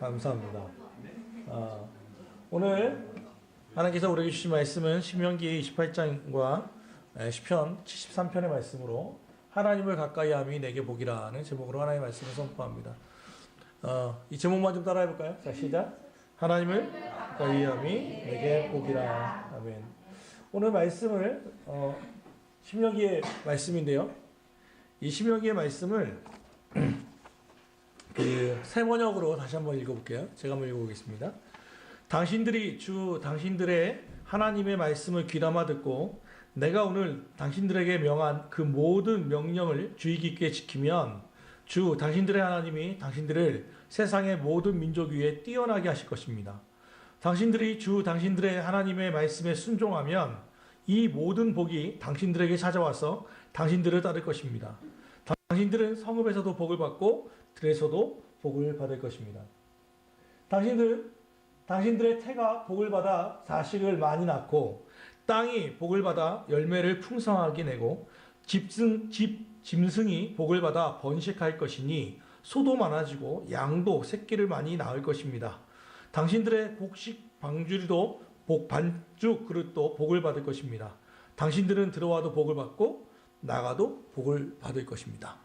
감사합니다. 오늘 하나님께서 우리에게 주신 말씀은 신명기 28장과 시편 73편의 말씀으로 하나님을 가까이함이 내게 복이라는 제목으로 하나님의 말씀을 선포합니다. 이 제목만 좀 따라해 볼까요? 자, 시작. 하나님을 가까이함이 내게 복이라. 아멘. 오늘 말씀을 신명기의 말씀인데요. 이 신명기의 말씀을 새 번역으로 다시 한번 읽어볼게요. 제가 한번 읽어보겠습니다. 당신들의 하나님의 말씀을 귀담아 듣고 내가 오늘 당신들에게 명한 그 모든 명령을 주의 깊게 지키면 당신들의 하나님이 당신들을 세상의 모든 민족 위에 뛰어나게 하실 것입니다. 당신들이 당신들의 하나님의 말씀에 순종하면 이 모든 복이 당신들에게 찾아와서 당신들을 따를 것입니다. 당신들은 성읍에서도 복을 받고 들에서도 복을 받을 것입니다. 당신들의 태가 복을 받아 자식을 많이 낳고 땅이 복을 받아 열매를 풍성하게 내고 짐승이 복을 받아 번식할 것이니 소도 많아지고 양도 새끼를 많이 낳을 것입니다. 당신들의 곡식 방주리도 반죽 그릇도 복을 받을 것입니다. 당신들은 들어와도 복을 받고 나가도 복을 받을 것입니다.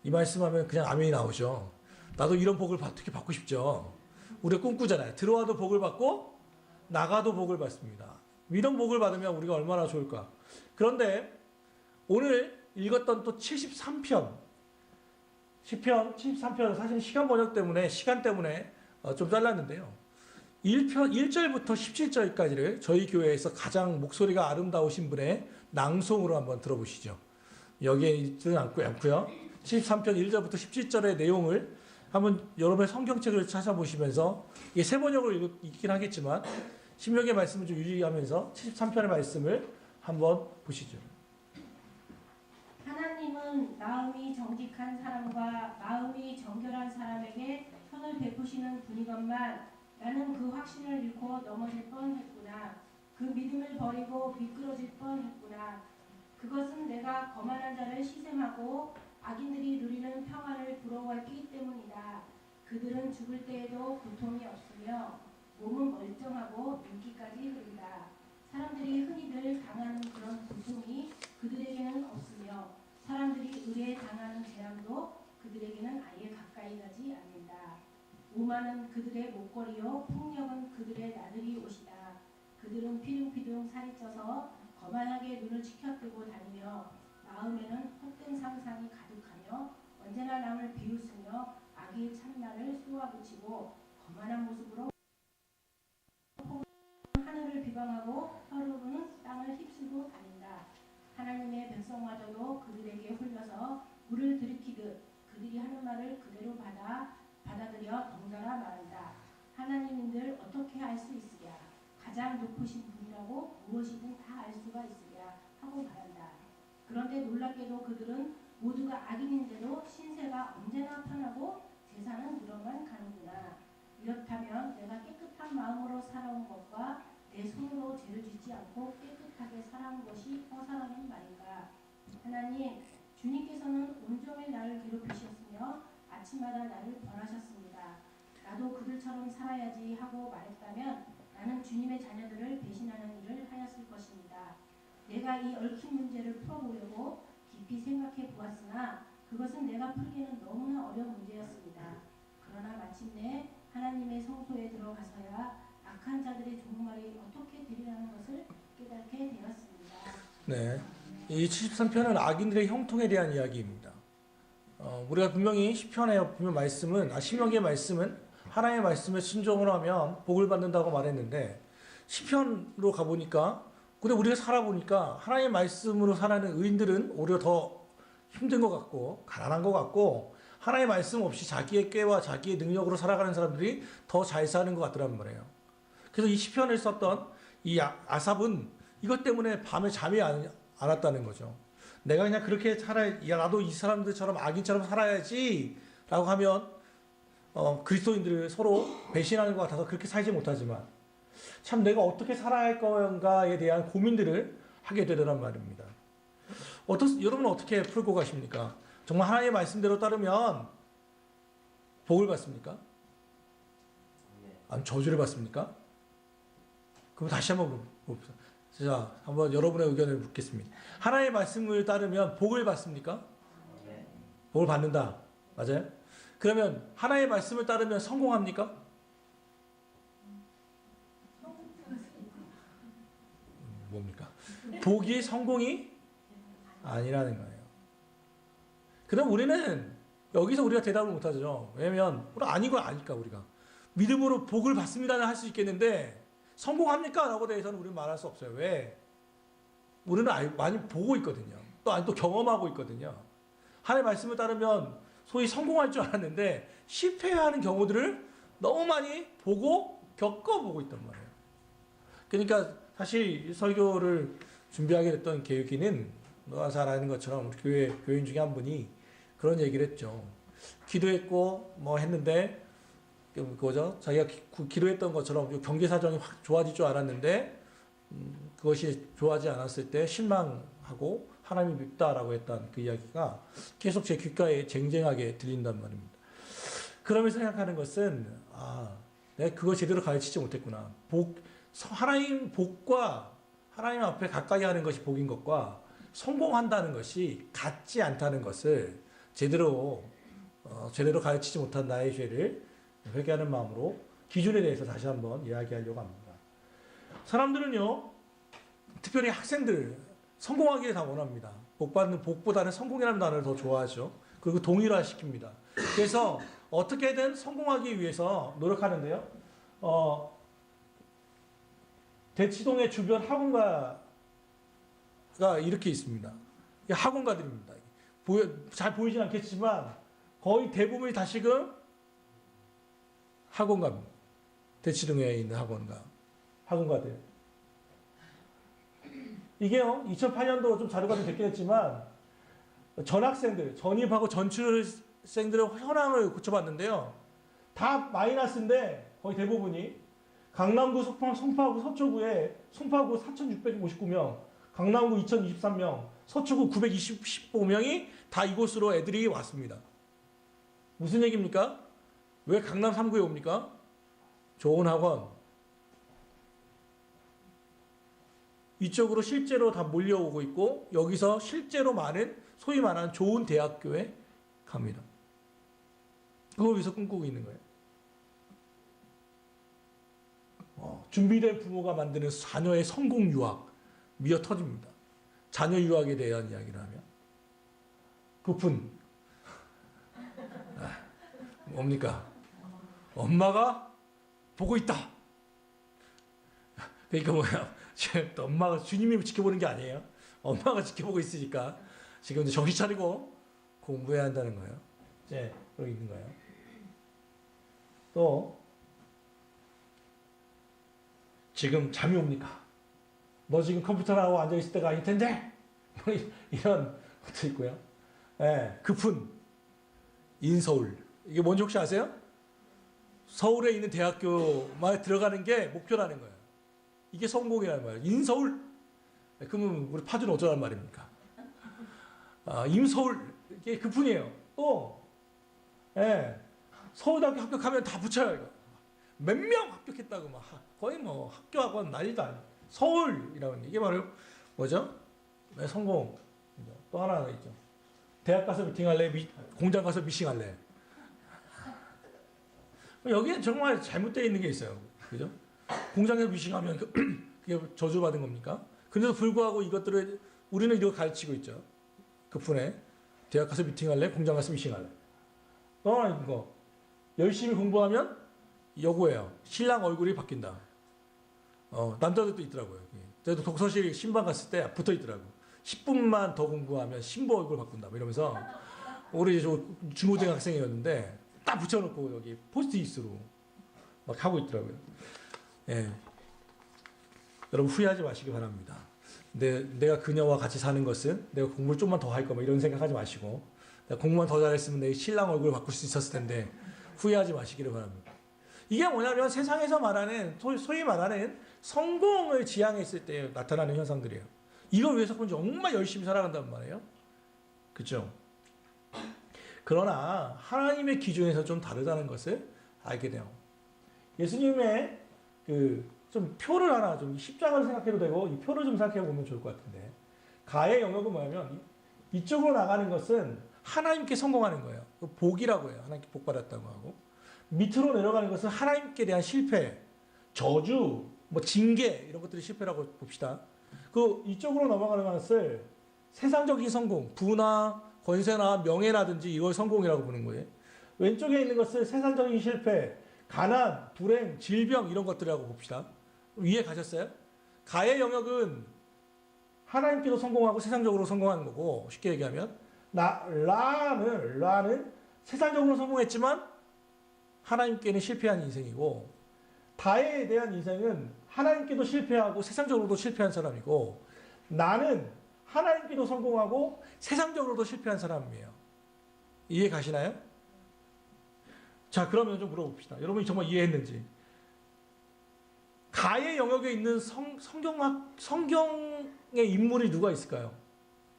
이 말씀하면 그냥 아멘이 나오죠. 나도 이런 복을 어떻게 받고 싶죠. 우리가 꿈꾸잖아요. 들어와도 복을 받고 나가도 복을 받습니다. 이런 복을 받으면 우리가 얼마나 좋을까. 그런데 오늘 읽었던 또 73편 시편 73편 사실 시간 때문에 좀 잘랐는데요. 1절부터 17절까지를 저희 교회에서 가장 목소리가 아름다우신 분의 낭송으로 한번 들어보시죠. 여기에 있지는 않고요. 73편 1절부터 17절의 내용을 한번 여러분의 성경책을 찾아보시면서 이게 새 번역으로 읽긴 하겠지만 신명기의 말씀을 좀 유지하면서 73편의 말씀을 한번 보시죠. 하나님은 마음이 정직한 사람과 마음이 정결한 사람에게 선을 베푸시는 분이건만 나는 그 확신을 잃고 넘어질 뻔했구나. 그 믿음을 버리고 미끄러질 뻔했구나. 그것은 내가 거만한 자를 시샘하고 악인들이 누리는 평안을 부러워했기 때문이다. 그들은 죽을 때에도 고통이 없으며 몸은 멀쩡하고 눈기까지 흐린다. 사람들이 흔히들 당하는 그런 고통이 그들에게는 없으며 사람들이 의뢰에 당하는 재앙도 그들에게는 아예 가까이 가지 않는다. 오만은 그들의 목걸이요 폭력은 그들의 나들이 옷이다. 그들은 피둥피둥 살이 쪄서 거만하게 눈을 치켜뜨고 다니며 마음에는 헛된 상상이 가득하며 언제나 남을 비웃으며 악의 참나를 쏘아붙이고 거만한 모습으로 하늘을 비방하고 혀로는 땅을 휩쓸고 다닌다. 하나님의 백성마저도 그들에게 홀려서 물을 들이키듯 그들이 하는 말을 그대로 받아들여 덩달아 말한다. 하나님인들 어떻게 알 수 있으랴? 가장 높으신 분이라고 무엇이든 다 알 수가 있으랴 하고 말한다. 그런데 놀랍게도 그들은 모두가 악인인데도 신세가 언제나 편하고 재산은 늘어만 가는구나. 이렇다면 내가 깨끗한 마음으로 살아온 것과 내 손으로 죄를 짓지 않고 깨끗하게 살아온 것이 허사라는 말인가. 하나님, 주님께서는 온종일 나를 괴롭히셨으며 아침마다 나를 벌하셨습니다. 나도 그들처럼 살아야지 하고 말했다면 나는 주님의 자녀들을 배신하는 일을 하였을 것입니다. 내가 이 얽힌 문제를 풀어보려고 깊이 생각해 보았으나 그것은 내가 풀기는 너무나 어려운 문제였습니다. 그러나 마침내 하나님의 성소에 들어가서야 악한 자들의 종말이 어떻게 되리라는 것을 깨닫게 되었습니다. 네, 이 73편은 악인들의 형통에 대한 이야기입니다. 우리가 분명히 시편에 보면 신명기의 말씀은 하나님의 말씀에 순종을 하면 복을 받는다고 말했는데 시편으로 가보니까 근데 우리가 살아보니까 하나님의 말씀으로 살아가는 의인들은 오히려 더 힘든 것 같고 가난한 것 같고 하나님의 말씀 없이 자기의 꾀와 자기의 능력으로 살아가는 사람들이 더 잘 사는 것 같더란 말이에요. 그래서 이 시편을 썼던 이 아삽은 이것 때문에 밤에 잠이 안 왔다는 거죠. 내가 그냥 그렇게 나도 이 사람들처럼 악인처럼 살아야지 라고 하면 그리스도인들을 서로 배신하는 것 같아서 그렇게 살지 못하지만 참 내가 어떻게 살아야 할 건가에 대한 고민들을 하게 되더란 말입니다. 여러분은 어떻게 풀고 가십니까? 정말 하나님의 말씀대로 따르면 복을 받습니까? 아니면 저주를 받습니까? 그럼 다시 한번 봅시다. 자, 한번 여러분의 의견을 묻겠습니다. 하나님의 말씀을 따르면 복을 받습니까? 복을 받는다. 맞아요? 그러면 하나님의 말씀을 따르면 성공합니까? 뭡니까? 복이 성공이 아니라는 거예요. 그럼 우리는 여기서 우리가 대답을 못하죠. 왜냐면 우리 아니고 아니까 우리가 믿음으로 복을 받습니다는 할 수 있겠는데 성공합니까? 라고 대해서는 우리는 말할 수 없어요. 왜? 우리는 많이 보고 있거든요. 또 경험하고 있거든요. 하나님의 말씀을 따르면 소위 성공할 줄 알았는데 실패하는 경우들을 너무 많이 보고 겪어보고 있단 말이에요. 그러니까 사실 설교를 준비하게 됐던 계기는 너가 잘 아는 것처럼 우리 교인 중에 한 분이 그런 얘기를 했죠. 기도했고 뭐 했는데 그거죠. 자기가 기도했던 것처럼 경제 사정이 확 좋아질 줄 알았는데 그것이 좋아하지 않았을 때 실망하고 하나님이 밉다라고 했던 그 이야기가 계속 제 귓가에 쟁쟁하게 들린단 말입니다. 그러면서 생각하는 것은 내가 그걸 제대로 가르치지 못했구나. 하나님 복과 하나님 앞에 가까이 하는 것이 복인 것과 성공한다는 것이 같지 않다는 것을 제대로 가르치지 못한 나의 죄를 회개하는 마음으로 기준에 대해서 다시 한번 이야기하려고 합니다. 사람들은요, 특별히 학생들 성공하기를 다 원합니다. 복보다는 성공이라는 단어를 더 좋아하죠. 그리고 동일화시킵니다. 그래서 어떻게든 성공하기 위해서 노력하는데요. 대치동의 주변 학원가가 이렇게 있습니다. 학원가들입니다. 잘 보이진 않겠지만 거의 대부분이 다시금 학원가입니다. 대치동에 있는 학원가들. 이게요, 2008년도 좀 자료가 좀 됐긴 했지만 전입하고 전출생들의 현황을 고쳐봤는데요. 다 마이너스인데 거의 대부분이 강남구, 송파구, 서초구에 송파구 4,659명, 강남구 2,023명, 서초구 925명이 다 이곳으로 애들이 왔습니다. 무슨 얘기입니까? 왜 강남 3구에 옵니까? 좋은 학원. 이쪽으로 실제로 다 몰려오고 있고 여기서 실제로 소위 말하는 좋은 대학교에 갑니다. 그걸 위해서 꿈꾸고 있는 거예요. 준비된 부모가 만드는 자녀의 성공 유학 미어 터집니다. 자녀 유학에 대한 이야기를 하면 그뿐 뭡니까? 엄마가 보고 있다. 그러니까 뭐야? 엄마가 주님이 지켜보는 게 아니에요. 엄마가 지켜보고 있으니까 지금 이제 정신 차리고 공부해야 한다는 거예요. 이제 그러고 있는 거예요. 또 지금 잠이 옵니까? 너 지금 컴퓨터하고 앉아 있을 때가 아닐 텐데 이런 것도 있고요. 네, 급훈 인서울 이게 뭔지 혹시 아세요? 서울에 있는 대학교만 들어가는 게 목표라는 거예요. 이게 성공이라는 말이에요. 인서울? 그러면 우리 파주는 어쩌란 말입니까? 임서울 이게 급훈이에요. 또 서울대학교 합격하면 다 붙여요. 이거. 몇 명 합격했다고 막 거의 뭐 학교하고 난리도 아니에요. 서울이라고 이게 바로 뭐죠? 성공. 또 하나 있죠. 대학 가서 미팅할래? 공장 가서 미싱할래? 여기에 정말 잘못되어 있는 게 있어요. 그죠? 공장에서 미싱하면 그게 저주받은 겁니까? 그런데도 불구하고 이것들을 우리는 이거 가르치고 있죠. 급훈에 대학 가서 미팅할래? 공장 가서 미싱할래? 또 하나 있는 거. 열심히 공부하면 여고예요. 신랑 얼굴이 바뀐다. 남자들도 있더라고요. 저도 독서실 신방 갔을 때 붙어 있더라고. 10분만 더 공부하면 신부 얼굴 바꾼다. 이러면서 우리 중고등학생이었는데 딱 붙여놓고 여기 포스트잇으로 막 하고 있더라고요. 예. 여러분 후회하지 마시기 바랍니다. 내가 그녀와 같이 사는 것은 내가 공부를 좀만 더 할 거면 이런 생각하지 마시고 내가 공부만 더 잘했으면 내 신랑 얼굴을 바꿀 수 있었을 텐데 후회하지 마시기를 바랍니다. 이게 뭐냐면 세상에서 말하는 소위 말하는 성공을 지향했을 때 나타나는 현상들이에요. 이걸 위해서 정말 열심히 살아간단 말이에요. 그렇죠? 그러나 하나님의 기준에서 좀 다르다는 것을 알게 돼요. 예수님의 그 좀 표를 하나 좀 십자가를 생각해도 되고 이 표를 좀 생각해 보면 좋을 것 같은데 가의 영역은 뭐냐면 이쪽으로 나가는 것은 하나님께 성공하는 거예요. 복이라고 해요. 하나님께 복 받았다고 하고 밑으로 내려가는 것은 하나님께 대한 실패, 저주, 뭐 징계 이런 것들이 실패라고 봅시다. 그 이쪽으로 넘어가는 것을 세상적인 성공, 부나 권세나 명예라든지 이걸 성공이라고 보는 거예요. 왼쪽에 있는 것을 세상적인 실패, 가난, 불행, 질병 이런 것들이라고 봅시다. 이해 가셨어요? 가의 영역은 하나님께도 성공하고 세상적으로 성공하는 거고 쉽게 얘기하면 라는 세상적으로 성공했지만 하나님께는 실패한 인생이고 다에 대한 인생은 하나님께도 실패하고 세상적으로도 실패한 사람이고 나는 하나님께도 성공하고 세상적으로도 실패한 사람이에요. 이해 가시나요? 자, 그러면 좀 물어봅시다. 여러분이 정말 이해했는지. 가의 영역에 있는 성경의 인물이 누가 있을까요?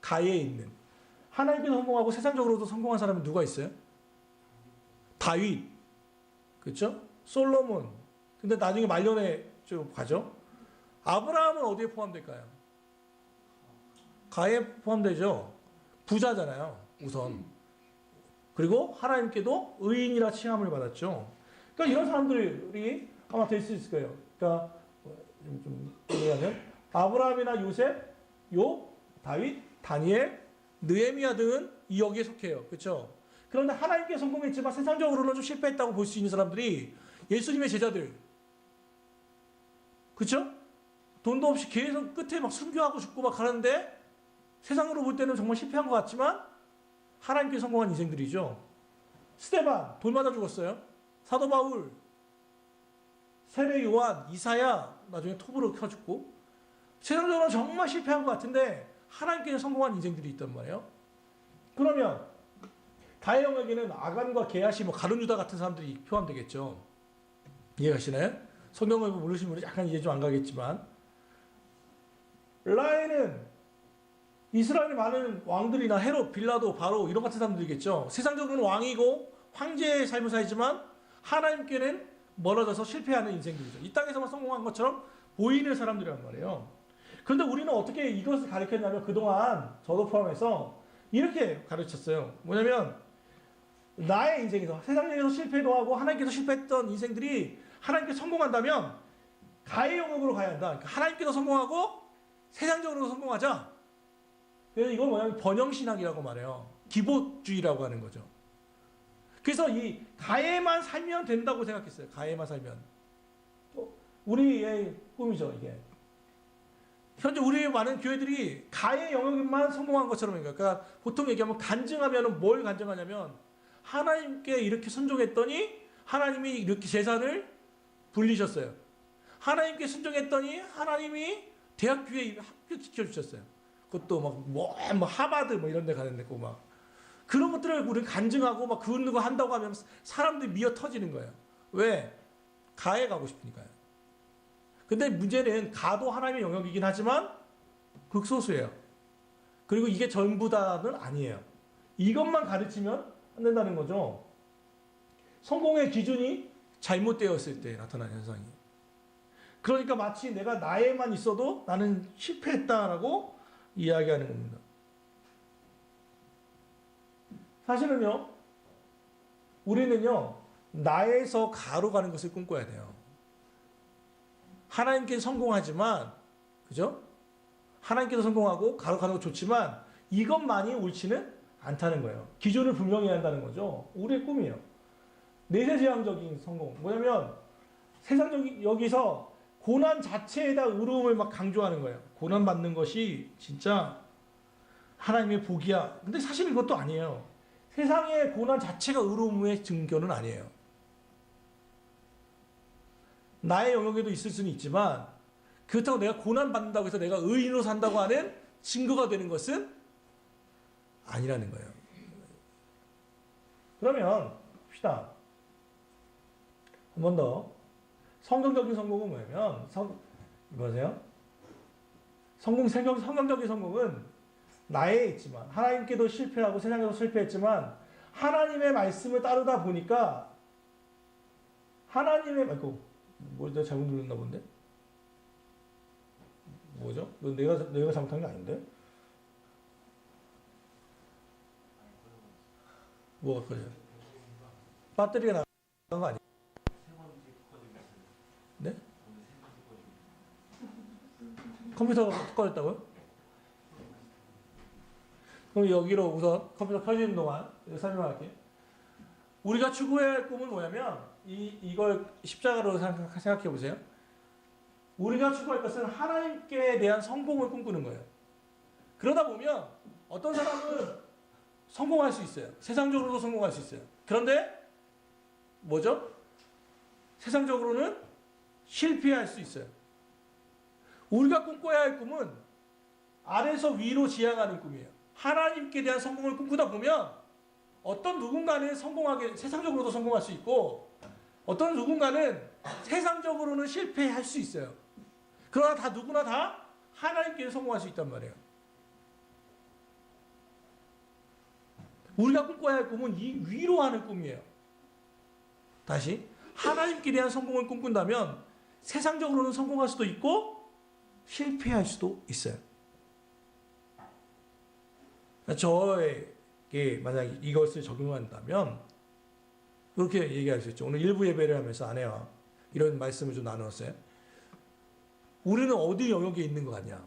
가에 있는. 하나님께도 성공하고 세상적으로도 성공한 사람은 누가 있어요? 다윗. 그렇죠? 솔로몬. 근데 나중에 말년에 좀 가죠? 아브라함은 어디에 포함될까요? 가에 포함되죠? 부자잖아요. 우선. 그리고 하나님께도 의인이라 칭함을 받았죠. 그러니까 이런 사람들이 아마 될 수 있을 거예요. 그러니까 좀 얘기하면 아브라함이나 요셉, 욥, 다윗, 다니엘, 느헤미야 등은 이 여기에 속해요. 그렇죠? 그런데 하나님께 성공했지만 세상적으로는 좀 실패했다고 볼 수 있는 사람들이 예수님의 제자들. 그렇죠? 돈도 없이 계속 끝에 막 순교하고 죽고 막 가는데 세상으로 볼 때는 정말 실패한 것 같지만 하나님께 성공한 인생들이죠. 스데반 돌 맞아 죽었어요. 사도 바울, 세례 요한, 이사야 나중에 톱으로 켜 죽고 세상적으로는 정말 실패한 것 같은데 하나님께 성공한 인생들이 있단 말이에요. 그러면 가의 영역에는 아간과 게하시, 뭐 가룟 유다 같은 사람들이 포함되겠죠. 이해가시나요? 성경을 모르시는 분은 약간 이해 좀 안 가겠지만 라에는 이스라엘의 많은 왕들이나 헤롯, 빌라도, 바로 이런 같은 사람들이겠죠. 세상적으로는 왕이고 황제의 삶을 살지만 하나님께는 멀어져서 실패하는 인생들이죠. 이 땅에서만 성공한 것처럼 보이는 사람들이란 말이에요. 그런데 우리는 어떻게 이것을 가르쳤냐면 그동안 저도 포함해서 이렇게 가르쳤어요. 뭐냐면 나의 인생에서 세상에서 실패도 하고 하나님께서 실패했던 인생들이 하나님께 성공한다면 가의 영역으로 가야 한다. 그러니까 하나님께도 성공하고 세상적으로도 성공하자. 그래서 이걸 뭐냐면 번영신학이라고 말해요. 기복주의라고 하는 거죠. 그래서 이 가에만 살면 된다고 생각했어요. 가에만 살면. 우리의 꿈이죠, 이게. 현재 우리의 많은 교회들이 가의 영역만 성공한 것처럼 그러니까 보통 얘기하면 간증하면 뭘 간증하냐면 하나님께 이렇게 순종했더니 하나님이 이렇게 재산을 불리셨어요. 하나님께 순종했더니 하나님이 대학교에 합격시켜주셨어요. 그것도 뭐 하버드 뭐 이런 데 가는 데고 막 그런 것들을 우리는 간증하고 막 그런 거 한다고 하면 사람들이 미어 터지는 거예요. 왜? 가에 가고 싶으니까요. 근데 문제는 가도 하나님의 영역이긴 하지만 극소수예요. 그리고 이게 전부 다는 아니에요. 이것만 가르치면 안 된다는 거죠. 성공의 기준이 잘못되었을 때 나타나는 현상이. 그러니까 마치 내가 나에만 있어도 나는 실패했다라고 이야기하는 겁니다. 사실은요, 우리는요, 나에서 가로 가는 것을 꿈꿔야 돼요. 하나님께 성공하지만, 그죠? 하나님께도 성공하고 가로 가는 거 좋지만 이것만이 옳지는 않다는 거예요. 기준을 분명히 해야 한다는 거죠. 우리의 꿈이에요. 내세제왕적인 성공. 뭐냐면 세상적인 여기서 고난 자체에다 의로움을 막 강조하는 거예요. 고난 받는 것이 진짜 하나님의 복이야. 근데 사실 이것도 아니에요. 세상의 고난 자체가 의로움의 증거는 아니에요. 나의 영역에도 있을 수는 있지만 그렇다고 내가 고난 받는다고 해서 내가 의인으로 산다고 하는 증거가 되는 것은 아니라는 거예요. 그러면 봅시다. 한 번 더. 성경적인 성공은 뭐냐면 뭐세요? 성경적인 성공은 나에 있지만 하나님께도 실패하고 세상에도 실패했지만 하나님의 말씀을 따르다 보니까 하나님의 아이고 뭐 내가 잘못 눌렀나 본데? 뭐죠? 이거 내가 잘못한 게 아닌데? 뭐가 그래요? 배터리가 나간 거 아니에요? 네? 컴퓨터가 꺼졌다고요? 그럼 여기로 우선 컴퓨터 켜지는 동안 설명할게요. 우리가 추구해야 할 꿈은 뭐냐면 이걸 십자가로 생각해 보세요. 우리가 추구할 것은 하나님께 대한 성공을 꿈꾸는 거예요. 그러다 보면 어떤 사람은 성공할 수 있어요. 세상적으로도 성공할 수 있어요. 그런데 뭐죠? 세상적으로는 실패할 수 있어요. 우리가 꿈꿔야 할 꿈은 아래에서 위로 지향하는 꿈이에요. 하나님께 대한 성공을 꿈꾸다 보면 어떤 누군가는 세상적으로도 성공할 수 있고 어떤 누군가는 세상적으로는 실패할 수 있어요. 그러나 누구나 다 하나님께 성공할 수 있단 말이에요. 우리가 꿈꿔야 할 꿈은 이 위로 하는 꿈이에요. 다시 하나님께 대한 성공을 꿈꾼다면 세상적으로는 성공할 수도 있고 실패할 수도 있어요. 저에게 만약 이것을 적용한다면 그렇게 얘기할 수 있죠. 오늘 일부 예배를 하면서 아내와 이런 말씀을 좀 나누었어요. 우리는 어디 영역에 있는 것 같냐?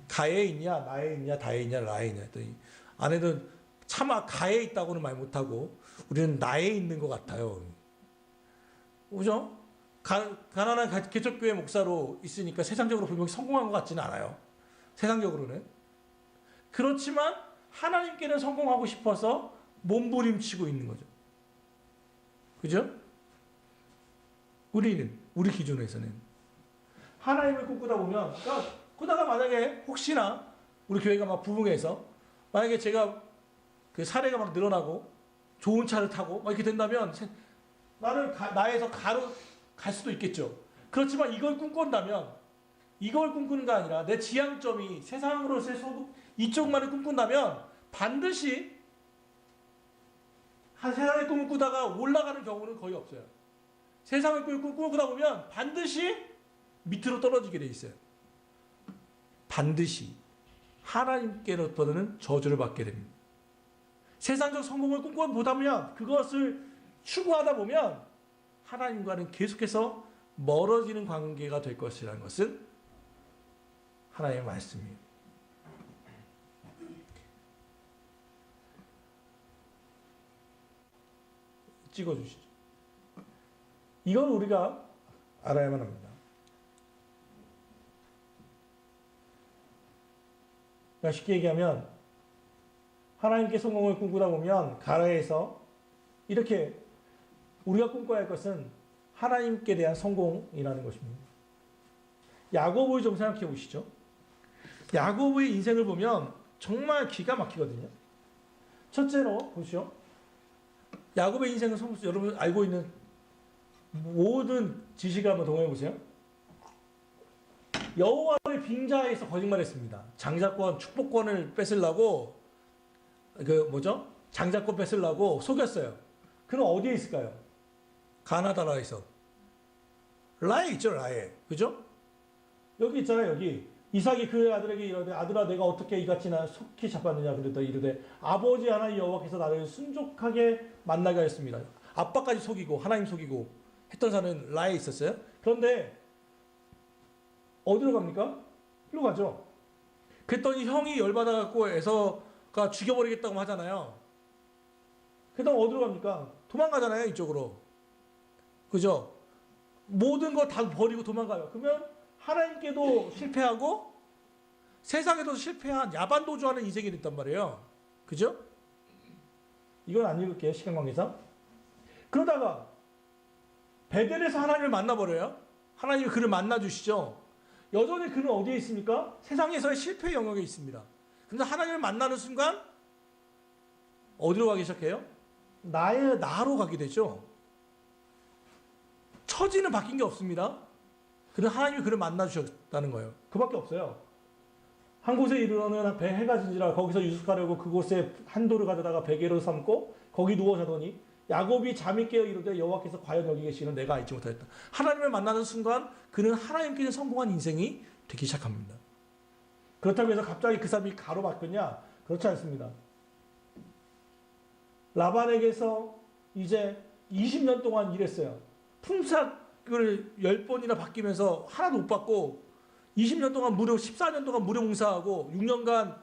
가에 있냐, 나에 있냐, 다에 있냐, 라에 있냐 했더니 아내는 차마 가에 있다고는 말 못하고 우리는 나에 있는 것 같아요. 그죠? 가난한 개척교회 목사로 있으니까 세상적으로 분명히 성공한 것 같지는 않아요. 세상적으로는. 그렇지만 하나님께는 성공하고 싶어서 몸부림치고 있는 거죠. 그죠? 우리 기준에서는. 하나님을 꿈꾸다 보면, 그러다가 만약에 혹시나 우리 교회가 막 부흥해서 만약에 제가 그 사례가 막 늘어나고 좋은 차를 타고 막 이렇게 된다면 나는 나에서 가로 갈 수도 있겠죠. 그렇지만 이걸 꿈꾼다면 이걸 꿈꾸는 게 아니라 내 지향점이 세상으로서의 이쪽만을 꿈꾼다면 반드시 세상의 꿈을 꾸다가 올라가는 경우는 거의 없어요. 세상의 꿈을 꾸다 보면 반드시 밑으로 떨어지게 돼 있어요. 반드시 하나님께로부터는 저주를 받게 됩니다. 세상적 성공을 꿈꿔보다면 그것을 추구하다 보면 하나님과는 계속해서 멀어지는 관계가 될 것이라는 것은 하나님의 말씀이에요. 찍어주시죠. 이건 우리가 알아야만 합니다. 그러니까 쉽게 얘기하면 하나님께 성공을 꿈꾸다 보면 가라에서 이렇게 우리가 꿈꿔야 할 것은 하나님께 대한 성공이라는 것입니다. 야고보를 좀 생각해 보시죠. 야고보의 인생을 보면 정말 기가 막히거든요. 첫째로 보시죠. 야고보의 인생은 여러분 알고 있는 모든 지식을 한번 동원해 보세요. 여호와를 빙자해서 거짓말했습니다. 장자권, 축복권을 뺏으려고 장자권 뺏으려고 속였어요. 그는 어디에 있을까요? 가나다라에서. 라에 있죠, 라에. 그죠? 여기 있잖아요, 여기. 이삭이 그 아들에게 이르되 아들아 내가 어떻게 이같이 나 속히 잡았느냐 그러다 이르되 아버지 하나님 여호와께서 나를 순족하게 만나게 하였습니다. 아빠까지 속이고 하나님 속이고 했던 사람은 라에 있었어요. 그런데 어디로 갑니까? 일로 가죠. 그랬더니 형이 열받아갖고 에서가 죽여버리겠다고 하잖아요. 그다음 어디로 갑니까? 도망가잖아요, 이쪽으로. 그죠? 모든 거 다 버리고 도망가요. 그러면 하나님께도 실패하고 세상에도 실패한 야반도주하는 인생이 됐단 말이에요. 그죠? 이건 안 읽을게요, 시간 관계상. 그러다가 베델에서 하나님을 만나버려요. 하나님이 그를 만나주시죠. 여전히 그는 어디에 있습니까? 세상에서의 실패 영역에 있습니다. 근데 하나님을 만나는 순간 어디로 가기 시작해요? 나로 가게 되죠. 처지는 바뀐 게 없습니다. 그는 하나님이 그를 만나주셨다는 거예요. 그밖에 없어요. 한 곳에 이르러는 해가 진지라 거기서 유숙하려고 그곳에 한도를 가져다가 베개로 삼고 거기 누워 자더니 야곱이 잠이 깨어 이르되 여호와께서 과연 여기 계시는 내가 알지 못하였다. 하나님을 만나는 순간 그는 하나님께 성공한 인생이 되기 시작합니다. 그렇다고 해서 갑자기 그 사람이 가로막혔냐? 그렇지 않습니다. 라반에게서 이제 20년 동안 일했어요. 품삯을 10번이나 바뀌면서 하나도 못 받고 20년 동안 무료 14년 동안 무료 봉사하고 6년간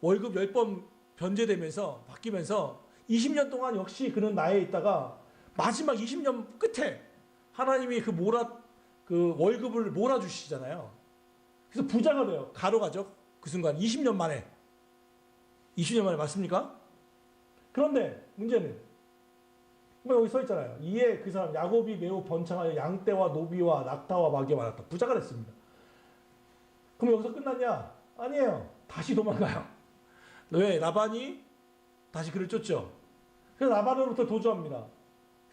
월급 10번 변제되면서 바뀌면서 20년 동안 역시 그는 나에 있다가 마지막 20년 끝에 하나님이 그 월급을 몰아주시잖아요. 그래서 부자가 돼요. 가로가죠. 그 순간 20년 만에 맞습니까? 그런데 문제는 여기 써 있잖아요. 이에 그 사람 야곱이 매우 번창하여 양떼와 노비와 낙타와 마귀가 많았다. 부자가 됐습니다. 그럼 여기서 끝났냐? 아니에요. 다시 도망가요. 왜? 라반이 다시 그를 쫓죠. 그래서 라반으로부터 도주합니다.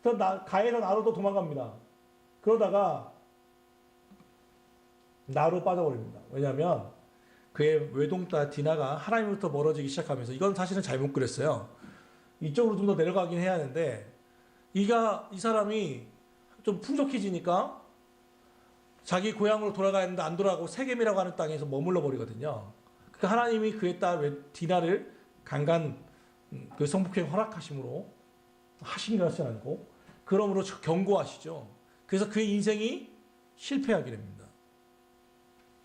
그래서 가에서 나로도 도망갑니다. 그러다가 나로 빠져버립니다. 왜냐하면 그의 외동딸 디나가 하나님으로부터 멀어지기 시작하면서 이건 사실은 잘못 그랬어요. 이쪽으로 좀 더 내려가긴 해야 하는데 이 사람이 좀 풍족해지니까 자기 고향으로 돌아가야 하는데 안 돌아가고 세겜이라고 하는 땅에서 머물러 버리거든요. 그러니까 하나님이 그의 딸 디나를 강간 그 성폭행 허락하심으로 하신 것이 아니고 그러므로 경고하시죠. 그래서 그의 인생이 실패하게 됩니다.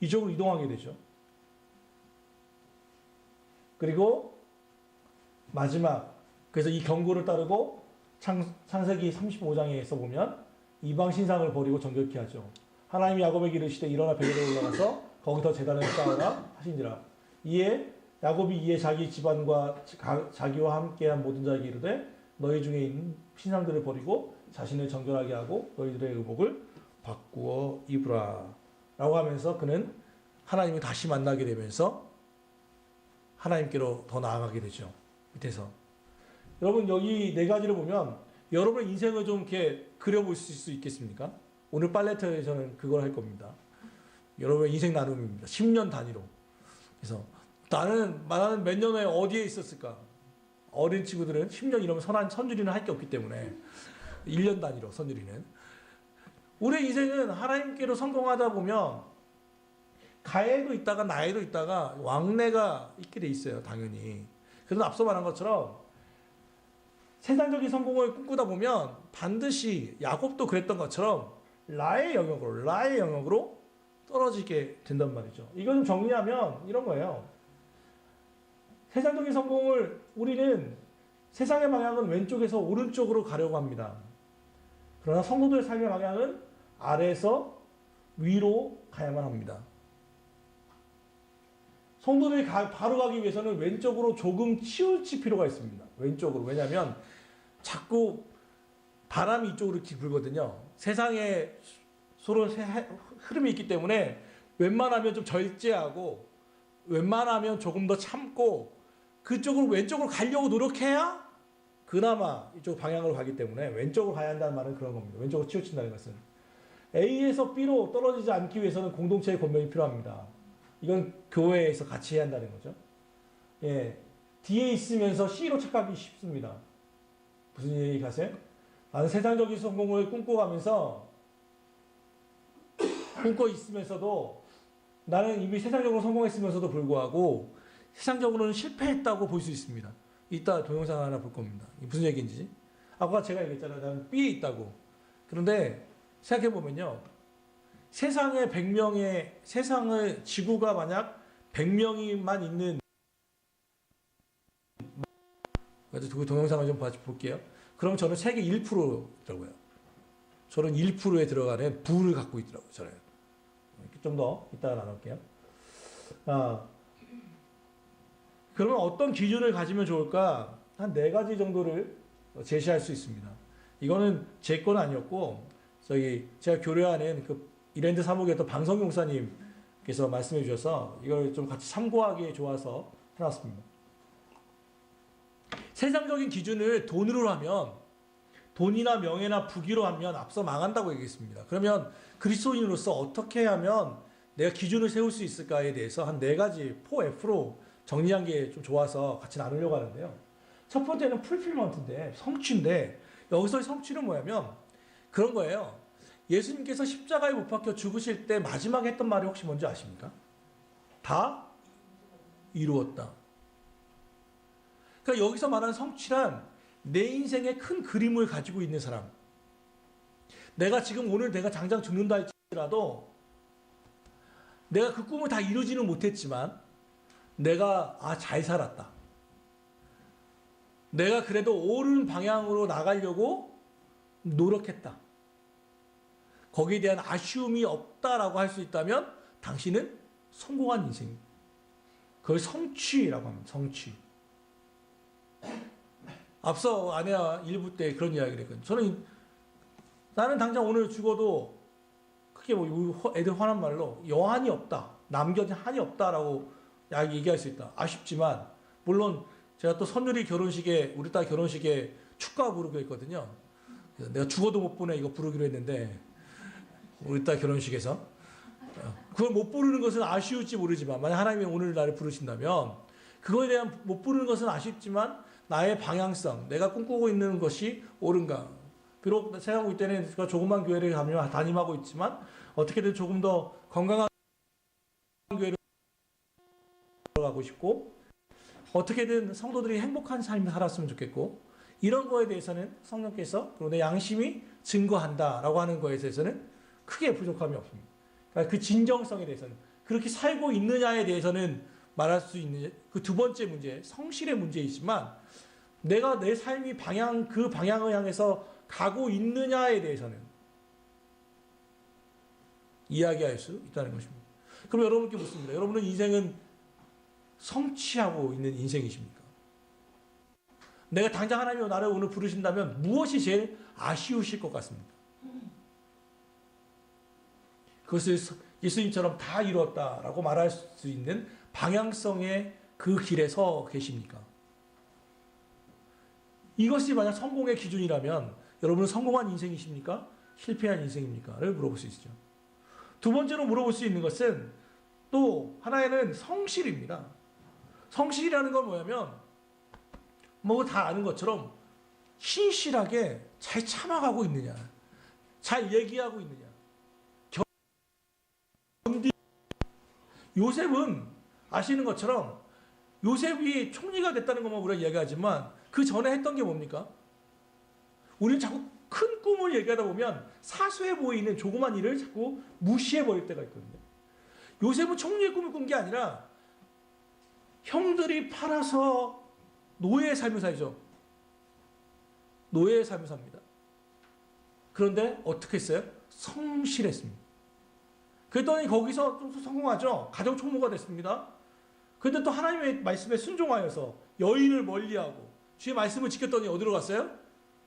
이쪽으로 이동하게 되죠. 그리고 마지막 그래서 이 경고를 따르고 창세기 35장에서 보면 이방 신상을 버리고 정결케 하죠. 하나님이 야곱에게 이르시되 일어나 베델에 올라가서 거기서 제단을 쌓으라 하신지라. 야곱이 이에 자기 집안과 자기와 함께한 모든 자에게 이르되 너희 중에 있는 신상들을 버리고 자신을 정결하게 하고 너희들의 의복을 바꾸어 입으라 라고 하면서 그는 하나님을 다시 만나게 되면서 하나님께로 더 나아가게 되죠. 밑에서 여러분 여기 네 가지를 보면 여러분의 인생을 좀 이렇게 그려볼 수 있겠습니까? 오늘 팔레트에서는 그걸 할 겁니다. 여러분의 인생 나눔입니다. 10년 단위로. 그래서 나는 몇 년 후에 어디에 있었을까? 어린 친구들은 10년 이러면 선율이는 할 게 없기 때문에 1년 단위로 선율이는. 우리의 인생은 하나님께로 성공하다 보면 가에도 있다가 나에도 있다가 왕래가 있게 돼 있어요. 당연히. 그래서 앞서 말한 것처럼 세상적인 성공을 꿈꾸다 보면 반드시 야곱도 그랬던 것처럼 라의 영역으로 떨어지게 된단 말이죠. 이걸 좀 정리하면 이런 거예요. 세상적인 성공을 우리는 세상의 방향은 왼쪽에서 오른쪽으로 가려고 합니다. 그러나 성도들의 삶의 방향은 아래에서 위로 가야만 합니다. 성도들이 바로 가기 위해서는 왼쪽으로 조금 치우칠 필요가 있습니다. 왼쪽으로. 왜냐하면 자꾸 바람이 이쪽으로 이렇게 불거든요. 세상에 서로 흐름이 있기 때문에 웬만하면 좀 절제하고 웬만하면 조금 더 참고 그쪽으로 왼쪽으로 가려고 노력해야 그나마 이쪽 방향으로 가기 때문에 왼쪽으로 가야 한다는 말은 그런 겁니다. 왼쪽으로 치우친다는 것은. A에서 B로 떨어지지 않기 위해서는 공동체의 권면이 필요합니다. 이건 교회에서 같이 해야 한다는 거죠. 예, D에 있으면서 C로 착각하기 쉽습니다. 무슨 얘기 하세요? 나는 세상적인 성공을 꿈꿔 있으면서도 나는 이미 세상적으로 성공했으면서도 불구하고 세상적으로는 실패했다고 볼 수 있습니다. 이따 동영상 하나 볼 겁니다. 무슨 얘기인지. 아까 제가 얘기했잖아요. 나는 B에 있다고. 그런데 생각해보면요. 세상에 100명의 지구가 만약 100명이만 있는 그 동영상을 좀 볼게요. 그럼 저는 세계 1%더라고요. 저는 1%에 들어가는 부를 갖고 있더라고요. 저는. 좀 더 이따가 나눌게요. 그러면 어떤 기준을 가지면 좋을까? 한 4가지 정도를 제시할 수 있습니다. 이거는 제 건 아니었고 제가 교류하는 그 이랜드 사목이었던 방성용 목사님께서 말씀해 주셔서 이걸 좀 같이 참고하기에 좋아서 해놨습니다. 세상적인 기준을 돈으로 하면 돈이나 명예나 부귀로 하면 앞서 망한다고 얘기했습니다. 그러면 그리스도인으로서 어떻게 하면 내가 기준을 세울 수 있을까에 대해서 한 4가지 4F로 정리한 게 좀 좋아서 같이 나누려고 하는데요. 첫 번째는 풀필먼트인데 성취인데 여기서의 성취는 뭐냐면 그런 거예요. 예수님께서 십자가에 못 박혀 죽으실 때 마지막에 했던 말이 혹시 뭔지 아십니까? 다 이루었다. 그러니까 여기서 말하는 성취란 내 인생의 큰 그림을 가지고 있는 사람. 내가 지금 오늘 내가 당장 죽는다 할지라도 내가 그 꿈을 다 이루지는 못했지만 내가 잘 살았다. 내가 그래도 옳은 방향으로 나가려고 노력했다. 거기에 대한 아쉬움이 없다라고 할 수 있다면 당신은 성공한 인생입니다. 그걸 성취라고 합니다. 성취. 앞서 아내와 일부 때 그런 이야기를 했거든요. 나는 당장 오늘 죽어도 크게 뭐 애들 화난 말로 여한이 없다. 남겨진 한이 없다라고 얘기할 수 있다. 아쉽지만 물론 제가 또 선율이 결혼식에 우리 딸 결혼식에 축가 부르기로 했거든요. 내가 죽어도 못 보내 이거 부르기로 했는데 우리 딸 결혼식에서 그걸 못 부르는 것은 아쉬울지 모르지만 만약 하나님이 오늘 나를 부르신다면 그거에 대한 못 부르는 것은 아쉽지만 나의 방향성, 내가 꿈꾸고 있는 것이 옳은가. 비록 생각하고 있때는 조그만 교회를 담임하고 있지만 어떻게든 조금 더 건강한 교회를 들어가고 싶고 어떻게든 성도들이 행복한 삶을 살았으면 좋겠고 이런 거에 대해서는 성령께서 그리고 내 양심이 증거한다라고 하는 거에 대해서는 크게 부족함이 없습니다. 그러니까 그 진정성에 대해서는 그렇게 살고 있느냐에 대해서는 말할 수 있는 그 두 번째 문제, 성실의 문제이지만 내가 내 삶이 그 방향을 향해서 가고 있느냐에 대해서는 이야기할 수 있다는 것입니다. 그럼 여러분께 묻습니다. 여러분은 인생은 성취하고 있는 인생이십니까? 내가 당장 하나님이 나를 오늘 부르신다면 무엇이 제일 아쉬우실 것 같습니까? 그것을 예수님처럼 다 이루었다라고 말할 수 있는 방향성의 그 길에 서 계십니까? 이것이 만약 성공의 기준이라면 여러분은 성공한 인생이십니까? 실패한 인생입니까?를 물어볼 수 있죠. 두 번째로 물어볼 수 있는 것은 또 하나에는 성실입니다. 성실이라는 건 뭐냐면 뭐 다 아는 것처럼 신실하게 잘 참아가고 있느냐, 잘 얘기하고 있느냐. 요셉은 아시는 것처럼 요셉이 총리가 됐다는 것만 우리가 이야기하지만 그 전에 했던 게 뭡니까? 우리는 자꾸 큰 꿈을 얘기하다 보면 사소해 보이는 조그만 일을 자꾸 무시해 버릴 때가 있거든요. 요셉은 총리의 꿈을 꾼 게 아니라 형들이 팔아서 노예의 삶을 살죠. 노예의 삶을 삽니다. 그런데 어떻게 했어요? 성실했습니다. 그랬더니 거기서 좀 성공하죠. 가정 총무가 됐습니다. 그런데 또 하나님의 말씀에 순종하여서 여인을 멀리하고 주의 말씀을 지켰더니 어디로 갔어요?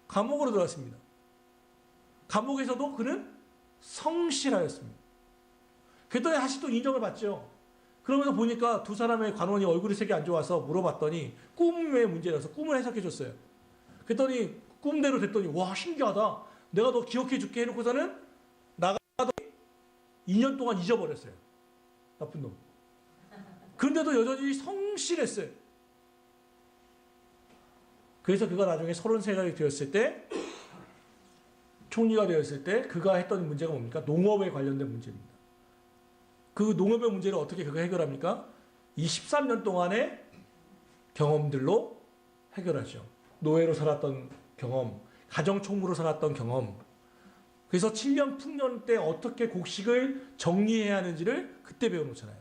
감옥으로 들어갔습니다. 감옥에서도 그는 성실하였습니다. 그랬더니 다시 또 인정을 받죠. 그러면서 보니까 두 사람의 관원이 얼굴이 색이 안 좋아서 물어봤더니 꿈의 문제라서 꿈을 해석해 줬어요. 그랬더니 꿈대로 됐더니 와 신기하다. 내가 너 기억해 줄게 해놓고서는 나가더니 2년 동안 잊어버렸어요. 나쁜 놈. 그런데도 여전히 성실했어요. 그래서 그가 나중에 33살이 되었을 때 총리가 되었을 때 그가 했던 문제가 뭡니까? 농업에 관련된 문제입니다. 그 농업의 문제를 어떻게 그가 해결합니까? 이 13년 동안의 경험들로 해결하죠. 노예로 살았던 경험, 가정총무로 살았던 경험. 그래서 7년 풍년 때 어떻게 곡식을 정리해야 하는지를 그때 배워놓잖아요.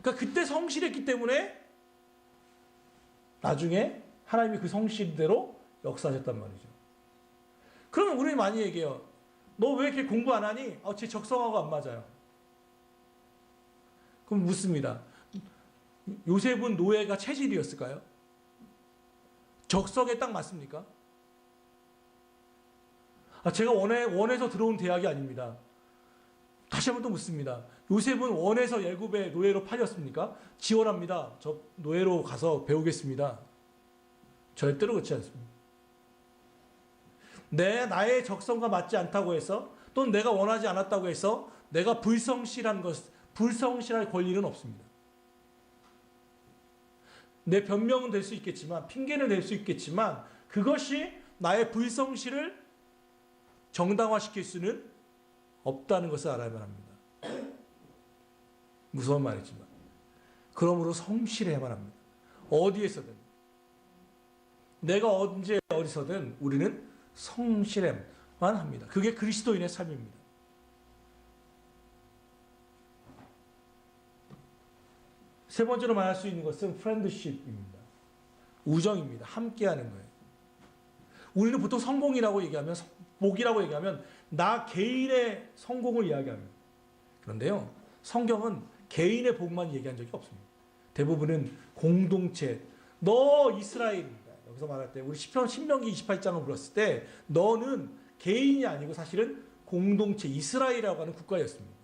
그러니까 그때 성실했기 때문에 나중에 하나님이 그 성실대로 역사하셨단 말이죠. 그러면 우리는 많이 얘기해요. 너 왜 이렇게 공부 안 하니? 제 적성하고 안 맞아요. 그럼 묻습니다. 요셉은 노예가 체질이었을까요? 적성에 딱 맞습니까? 제가 원해서 들어온 대학이 아닙니다. 다시 한번 또 묻습니다. 요셉은 원해서 애굽의 노예로 팔렸습니까? 지원합니다. 저 노예로 가서 배우겠습니다. 절대로 그렇지 않습니다. 나의 적성과 맞지 않다고 해서 또는 내가 원하지 않았다고 해서 내가 불성실할 권리는 없습니다. 내 변명은 될 수 있겠지만 핑계는 될 수 있겠지만 그것이 나의 불성실을 정당화시킬 수는 없다는 것을 알아야만 합니다. 무서운 말이지만. 그러므로 성실해야만 합니다. 어디에서든. 내가 언제 어디서든 우리는 성실해야만 합니다. 그게 그리스도인의 삶입니다. 세 번째로 말할 수 있는 것은 friendship입니다. 우정입니다. 함께하는 거예요. 우리는 보통 성공이라고 얘기하면, 복이라고 얘기하면 나 개인의 성공을 이야기합니다. 그런데요, 성경은 개인의 복만 얘기한 적이 없습니다. 대부분은 공동체, 너 이스라엘입니다. 여기서 말할 때 우리 신명기 28장을 불었을 때 너는 개인이 아니고 사실은 공동체, 이스라엘이라고 하는 국가였습니다.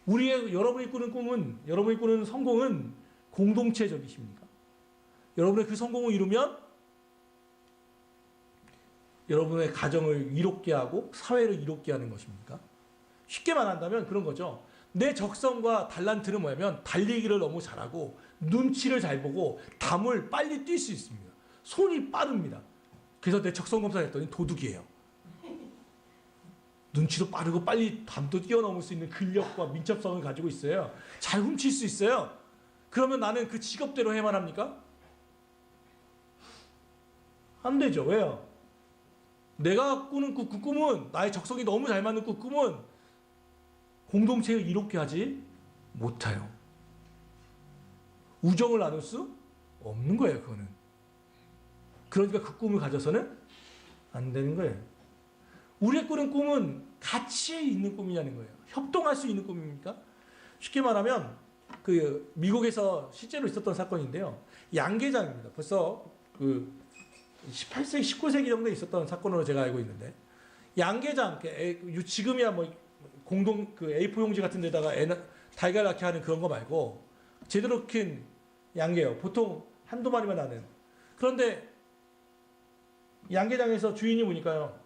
여러분이 꾸는 꿈은, 여러분이 꾸는 성공은 공동체적이십니까? 여러분의 그 성공을 이루면 여러분의 가정을 이롭게 하고 사회를 이롭게 하는 것입니까? 쉽게 말한다면 그런 거죠. 내 적성과 달란트는 뭐냐면 달리기를 너무 잘하고 눈치를 잘 보고 담을 빨리 뛸 수 있습니다. 손이 빠릅니다. 그래서 내 적성 검사를 했더니 도둑이에요. 눈치도 빠르고 빨리 담도 뛰어넘을 수 있는 근력과 민첩성을 가지고 있어요. 잘 훔칠 수 있어요. 그러면 나는 그 직업대로 해만 합니까? 안 되죠. 왜요? 내가 꾸는 그 꿈은, 나의 적성이 너무 잘 맞는 그 꿈은 공동체를 이롭게 하지 못해요. 우정을 나눌 수 없는 거예요. 그거는. 그러니까 그 꿈을 가져서는 안 되는 거예요. 우리의 꾸는 꿈은 같이 있는 꿈이냐는 거예요. 협동할 수 있는 꿈입니까? 쉽게 말하면 그 미국에서 실제로 있었던 사건인데요. 양계장입니다. 벌써 그 18세기, 19세기 정도에 있었던 사건으로 제가 알고 있는데, 양계장, 지금이야 뭐 공동 그 A4 용지 같은 데다가 달걀 낳게 하는 그런 거 말고 제대로 큰 양계요. 보통 한두 마리만 나는. 그런데 양계장에서 주인이 보니까요,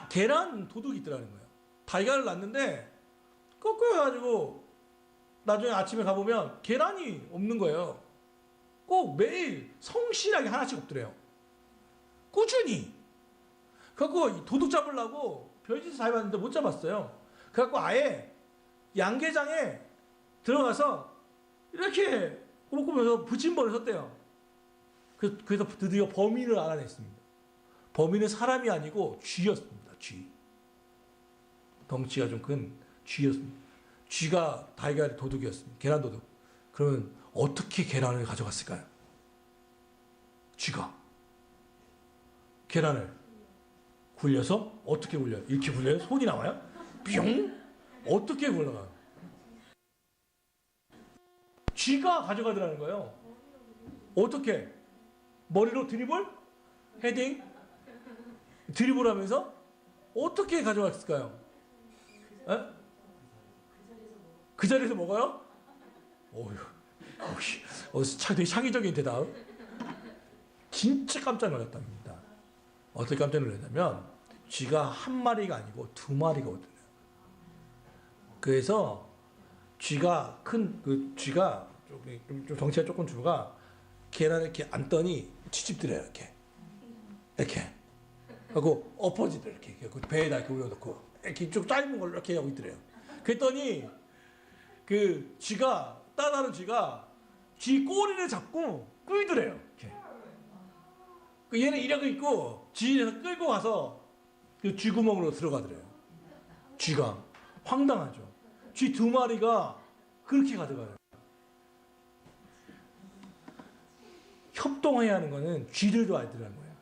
계란 도둑이 있더라는 거예요. 달걀을 낳는데 꺾어가지고 나중에 아침에 가보면 계란이 없는 거예요. 꼭 매일 성실하게 하나씩 없더래요. 꾸준히. 그래갖고 도둑 잡으려고 별짓을 다 해봤는데 못 잡았어요. 그래갖고 아예 양계장에 들어가서 이렇게 꼬박꼬박해서 붙임벌을 섰대요. 그래서 드디어 범인을 알아냈습니다. 범인은 사람이 아니고 쥐였습니다. 쥐. 덩치가 좀 큰 쥐였습니다. 쥐가 달걀 도둑이었습니다. 계란 도둑. 그러면 어떻게 계란을 가져갔을까요? 쥐가 계란을 굴려서, 어떻게 굴려요? 이렇게 굴려요? 손이 나와요? 뿅? 어떻게 굴러가요? 쥐가 가져가더라는 거예요. 어떻게? 머리로 드리블? 헤딩? 드리블하면서 어떻게 가져갔을까요? 에? 그 자리에서 먹어요? 되게 창의적인 대답. 진짜 깜짝 놀랐답니다. 어떻게 깜짝 놀랐냐면 쥐가 한 마리가 아니고 두 마리거든요. 그래서 쥐가 쥐가 좀 덩치가 조금 쥐가 계란을 이렇게 앉더니 치집들어요. 이렇게 하고 엎어지더래요. 이렇게 배에다 이렇게 올려놓고 이렇게 좀 짧은 걸로 이렇게 하고 있더래요. 그랬더니 그 쥐가, 따라하는 쥐가 쥐 꼬리를 잡고 끌더래요. 얘는 이러고 있고 쥐에서 끌고 가서 그 쥐 구멍으로 들어가더래요. 쥐가 황당하죠. 쥐 두 마리가 그렇게 가져가요. 협동해야 하는 거는 쥐들도 알더라는 거예요.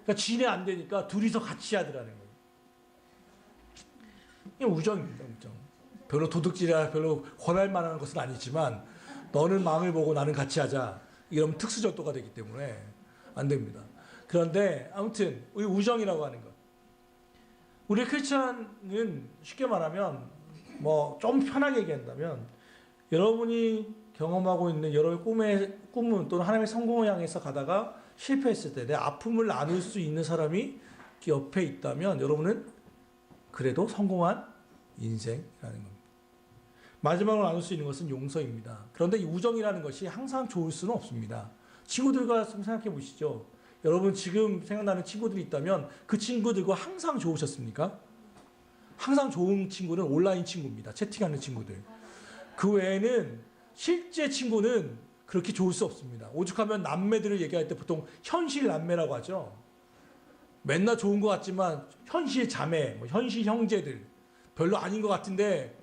그러니까 쥐네 안 되니까 둘이서 같이 하더라는 거예요. 이게 우정입니다. 우정. 별로 도둑질이라 별로 권할 만한 것은 아니지만 너는 마음을 보고 나는 같이 하자. 이러면 특수절도가 되기 때문에 안 됩니다. 그런데 아무튼 우리 우정이라고 하는 것. 우리 크리스찬은 쉽게 말하면 뭐 좀 편하게 얘기한다면 여러분이 경험하고 있는 여러분의 꿈은 또는 하나님의 성공을 향해서 가다가 실패했을 때 내 아픔을 나눌 수 있는 사람이 옆에 있다면 여러분은 그래도 성공한 인생이라는 겁니다. 마지막으로 나눌 수 있는 것은 용서입니다. 그런데 이 우정이라는 것이 항상 좋을 수는 없습니다. 친구들과 좀 생각해 보시죠. 여러분 지금 생각나는 친구들이 있다면 그 친구들과 항상 좋으셨습니까? 항상 좋은 친구는 온라인 친구입니다. 채팅하는 친구들. 그 외에는 실제 친구는 그렇게 좋을 수 없습니다. 오죽하면 남매들을 얘기할 때 보통 현실 남매라고 하죠. 맨날 좋은 것 같지만 현실 자매, 뭐 현실 형제들 별로 아닌 것 같은데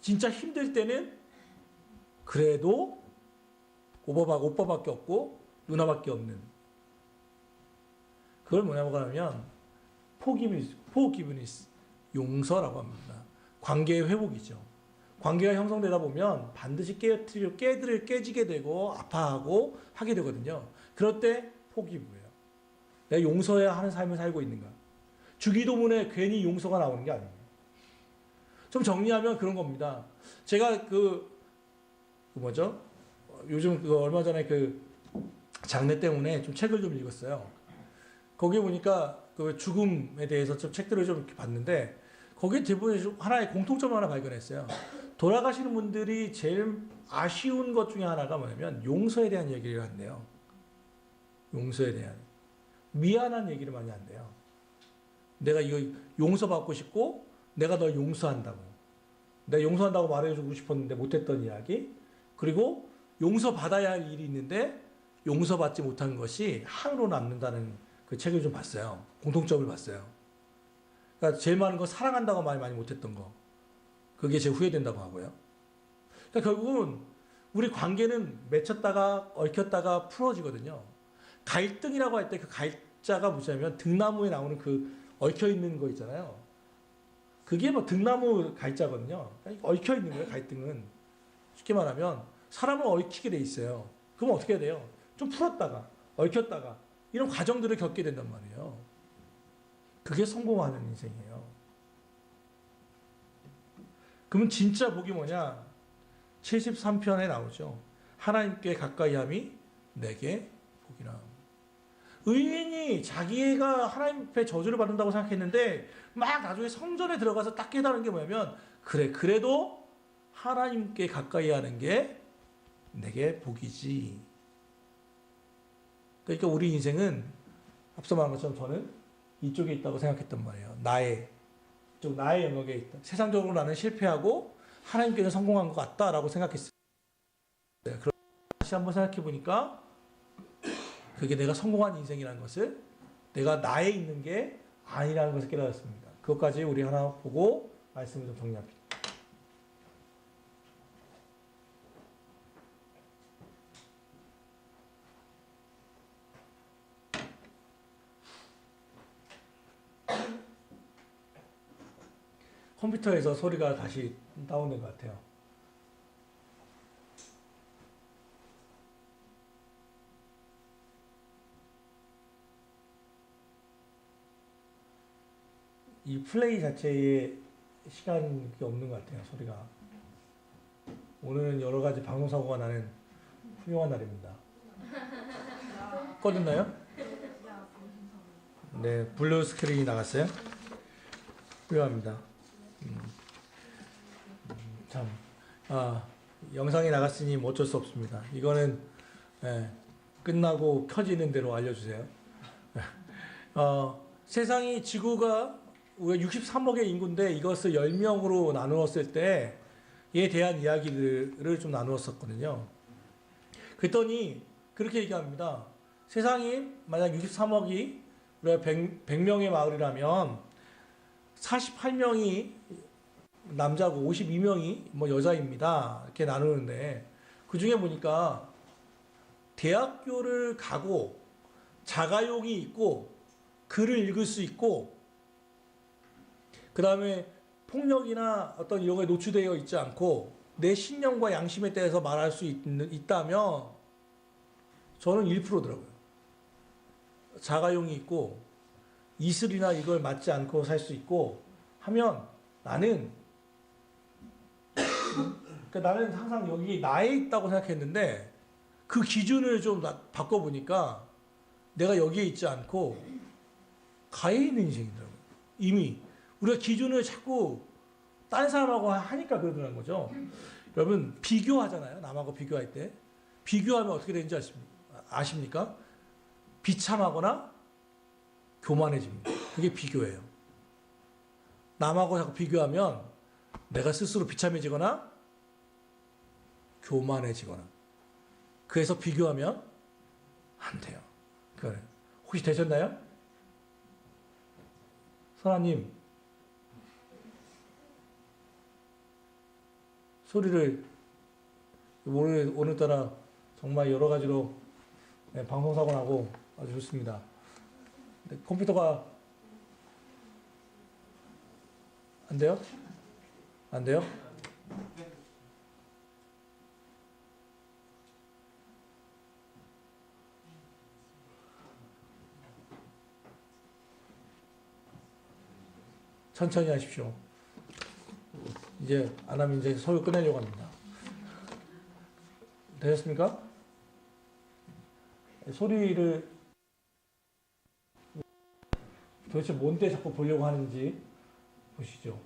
진짜 힘들 때는 그래도 오빠밖에 없고 누나밖에 없는. 그걸 뭐냐고 하면 포기브니스, 용서라고 합니다. 관계의 회복이죠. 관계가 형성되다 보면 반드시 깨지게 되고 아파하고 하게 되거든요. 그럴 때 포기브예요. 내가 용서해야 하는 삶을 살고 있는가. 주기도문에 괜히 용서가 나오는 게 아니에요. 좀 정리하면 그런 겁니다. 제가 요즘 얼마 전에 장례 때문에 좀 책을 좀 읽었어요. 거기에 보니까 그 죽음에 대해서 좀 책들을 좀 이렇게 봤는데 거기에 대부분 하나의 공통점을 하나 발견했어요. 돌아가시는 분들이 제일 아쉬운 것 중에 하나가 뭐냐면 용서에 대한 얘기를 한대요. 용서에 대한. 미안한 얘기를 많이 한대요. 내가 이거 용서받고 싶고 내가 널 용서한다고. 내가 용서한다고 말해주고 싶었는데 못했던 이야기. 그리고 용서받아야 할 일이 있는데 용서받지 못한 것이 항으로 남는다는 그 책을 좀 봤어요. 공통점을 봤어요. 그러니까 제일 많은 건 사랑한다고 말 많이 못했던 거. 그게 제일 후회된다고 하고요. 그러니까 결국은 우리 관계는 맺혔다가 얽혔다가 풀어지거든요. 갈등이라고 할 때 그 갈자가 뭐냐면 등나무에 나오는 그 얽혀있는 거 있잖아요. 그게 뭐 등나무 갈자거든요. 그러니까 얽혀있는 거예요, 갈등은. 쉽게 말하면 사람을 얽히게 돼 있어요. 그럼 어떻게 해야 돼요? 좀 풀었다가 얽혔다가 이런 과정들을 겪게 된단 말이에요. 그게 성공하는 인생이에요. 그러면 진짜 복이 뭐냐? 73편에 나오죠. 하나님께 가까이함이 내게 복이라. 의인이 자기가 하나님 앞에 저주를 받는다고 생각했는데 막 나중에 성전에 들어가서 딱 깨달은 게 뭐냐면 그래도 하나님께 가까이 하는 게 내게 복이지. 그러니까 우리 인생은 앞서 말한 것처럼 저는 이쪽에 있다고 생각했단 말이에요. 나의 영역에 있다. 세상적으로 나는 실패하고 하나님께는 성공한 것 같다라고 생각했어요. 그럼 다시 한번 생각해 보니까 그게 내가 성공한 인생이라는 것을 내가 나에 있는 게 아니라는 것을 깨달았습니다. 그것까지 우리 하나 보고 말씀을 좀 정리합니다. 컴퓨터에서 소리가 다시 다운된 것 같아요. 이 플레이 자체에 시간이 없는 것 같아요, 소리가. 오늘은 여러 가지 방송사고가 나는 훌륭한 날입니다. 꺼졌나요? 네, 블루 스크린이 나갔어요. 훌륭합니다. 영상이 나갔으니 뭐 어쩔 수 없습니다. 이거는 끝나고 켜지는 대로 알려주세요. 세상이 지구가 우리가 63억의 인구인데 이것을 10명으로 나누었을 때에 대한 이야기들을 좀 나누었었거든요. 그랬더니 그렇게 얘기합니다. 세상이 만약 63억이 우리가 100명의 마을이라면 48명이 남자고 52명이 뭐 여자입니다. 이렇게 나누는데 그 중에 보니까 대학교를 가고 자가용이 있고 글을 읽을 수 있고 그 다음에 폭력이나 어떤 이런 거에 노출되어 있지 않고 내 신념과 양심에 대해서 말할 수 있다면 저는 1%더라고요. 자가용이 있고 이슬이나 이걸 맞지 않고 살 수 있고 하면 나는 항상 여기 나에 있다고 생각했는데 그 기준을 좀 바꿔보니까 내가 여기에 있지 않고 가에 있는 인생이더라고요. 이미 우리가 기준을 자꾸 딴 사람하고 하니까 그러더라는 거죠. 여러분 비교하잖아요. 남하고 비교할 때 비교하면 어떻게 되는지 아십니까? 비참하거나 교만해집니다. 그게 비교예요. 남하고 자꾸 비교하면 내가 스스로 비참해지거나 교만해지거나. 그래서 비교하면 안 돼요. 그래. 혹시 되셨나요? 선아님, 소리를 오늘따라 정말 여러 가지로 방송사고 나고 아주 좋습니다. 근데 컴퓨터가 안 돼요? 안 돼요? 천천히 하십시오. 이제 안 하면 이제 서울 끝내려고 합니다. 되셨습니까? 소리를 도대체 뭔데 자꾸 보려고 하는지 보시죠.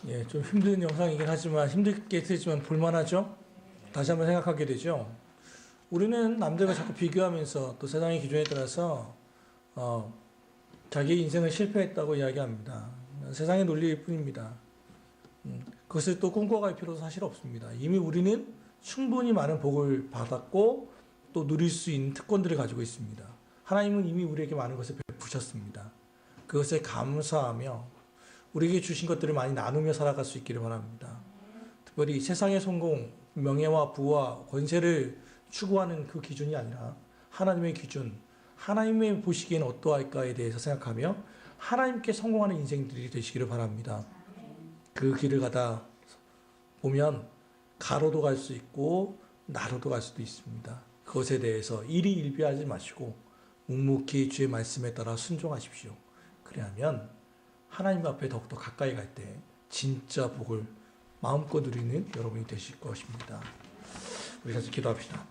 예, 좀 힘든 영상이긴 하지만 힘들게 했지만 볼만하죠? 다시 한번 생각하게 되죠. 우리는 남들과 자꾸 비교하면서 또 세상의 기준에 따라서 자기 인생을 실패했다고 이야기합니다. 세상의 논리일 뿐입니다. 그것을 또 꿈꿔갈 필요도 사실 없습니다. 이미 우리는 충분히 많은 복을 받았고 또 누릴 수 있는 특권들을 가지고 있습니다. 하나님은 이미 우리에게 많은 것을 베푸셨습니다. 그것에 감사하며 우리에게 주신 것들을 많이 나누며 살아갈 수 있기를 바랍니다. 특별히 세상의 성공, 명예와 부와 권세를 추구하는 그 기준이 아니라 하나님의 기준, 하나님의 보시기에는 어떠할까에 대해서 생각하며 하나님께 성공하는 인생들이 되시기를 바랍니다. 그 길을 가다 보면 가로도 갈 수 있고 나로도 갈 수도 있습니다. 그것에 대해서 일희일비하지 마시고 묵묵히 주의 말씀에 따라 순종하십시오. 그래야면 하나님 앞에 더욱더 가까이 갈 때 진짜 복을 마음껏 누리는 여러분이 되실 것입니다. 우리 같이 기도합시다.